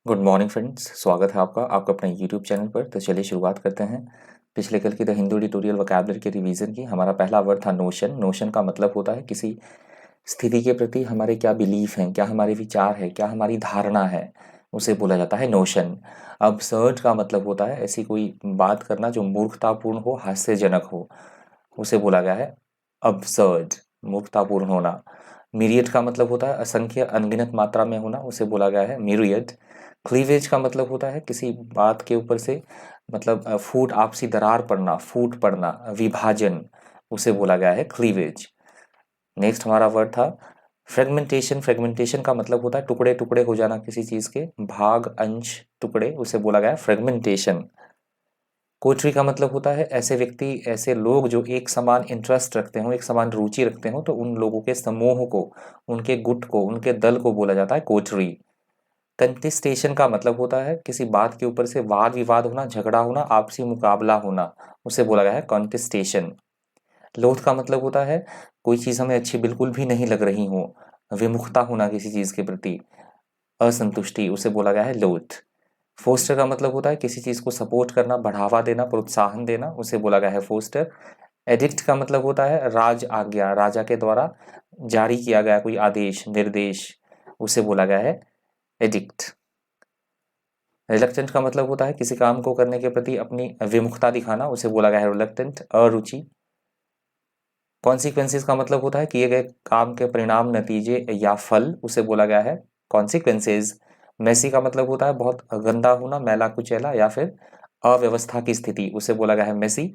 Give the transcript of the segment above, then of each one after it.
Good morning friends, स्वागत है आपका अपने यूट्यूब चैनल पर। तो चलिए शुरुआत करते हैं पिछले कल की द हिंदू एडिटोरियल वोकैबुलरी के रिवीजन की। हमारा पहला वर्ड था नोशन। नोशन का मतलब होता है किसी स्थिति के प्रति हमारे क्या बिलीफ हैं, क्या हमारे विचार है, क्या हमारी धारणा है, उसे बोला जाता है नोशन। अबसर्ड का मतलब होता है ऐसी कोई बात करना जो मूर्खतापूर्ण हो, हास्यजनक हो, उसे बोला गया है अबसर्ड, मूर्खतापूर्ण होना। मीरियड का मतलब होता है असंख्य अनगिनत मात्रा में होना, उसे बोला गया है मीरियड। क्लीवेज का मतलब होता है किसी बात के ऊपर से मतलब फूट, आपसी दरार पड़ना, फूट पड़ना, विभाजन, उसे बोला गया है क्लीवेज। नेक्स्ट हमारा वर्ड था फ्रेगमेंटेशन। फ्रेगमेंटेशन का मतलब होता है टुकड़े टुकड़े हो जाना किसी चीज के, भाग, अंश, टुकड़े, उसे बोला गया है फ्रेगमेंटेशन। कोटरी का मतलब होता है ऐसे व्यक्ति, ऐसे लोग जो एक समान इंटरेस्ट रखते हो, एक समान रुचि रखते हो, तो उन लोगों के समूह को, उनके गुट को, उनके दल को बोला जाता है कोटरी। कंटेस्टेशन का मतलब होता है किसी बात के ऊपर से वाद विवाद होना, झगड़ा होना, आपसी मुकाबला होना, उसे बोला गया है कॉन्टेस्टेशन। लोथ का मतलब होता है कोई चीज़ हमें अच्छी बिल्कुल भी नहीं लग रही हो, विमुखता होना किसी चीज़ के प्रति, असंतुष्टि, उसे बोला गया है लोथ। फोस्टर का मतलब होता है किसी चीज़ को सपोर्ट करना, बढ़ावा देना, प्रोत्साहन देना, उसे बोला गया है फोस्टर। एडिक्ट का मतलब होता है राज आज्ञा, राजा के द्वारा जारी किया गया कोई आदेश, निर्देश, उसे बोला गया है एडिक्ट। रिलक्टेंट का मतलब होता है किसी काम को करने के प्रति अपनी विमुखता दिखाना, उसे बोला गया है रिलक्टेंट, अरुचि। कॉन्सिक्वेंसेस का मतलब होता है किए गए काम के परिणाम, नतीजे या फल, उसे बोला गया है कॉन्सिक्वेंसेस। मेसी का मतलब होता है बहुत गंदा होना, मैला कुचैला या फिर अव्यवस्था की स्थिति, उसे बोला गया है मेसी।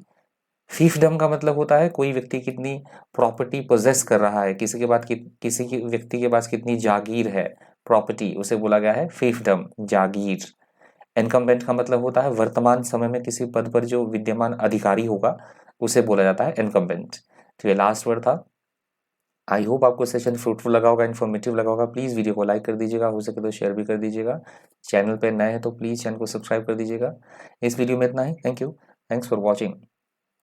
फीफडम का मतलब होता है कोई व्यक्ति कितनी प्रॉपर्टी पोजेस कर रहा है, किसी के बाद किसी की व्यक्ति के पास कितनी जागीर है, प्रॉपर्टी, उसे बोला गया है फीफडम, जागीर। इनकम्बेंट का मतलब होता है वर्तमान समय में किसी पद पर जो विद्यमान अधिकारी होगा, उसे बोला जाता है इनकम्बेंट। तो ये लास्ट वर्ड था। आई होप आपको सेशन फ्रूटफुल लगा होगा, इन्फॉर्मेटिव लगा होगा। प्लीज़ वीडियो को लाइक कर दीजिएगा, हो सके तो शेयर भी कर दीजिएगा। चैनल पे नए हैं तो प्लीज़ चैनल को सब्सक्राइब कर दीजिएगा। इस वीडियो में इतना ही। Thank you. Thanks for watching.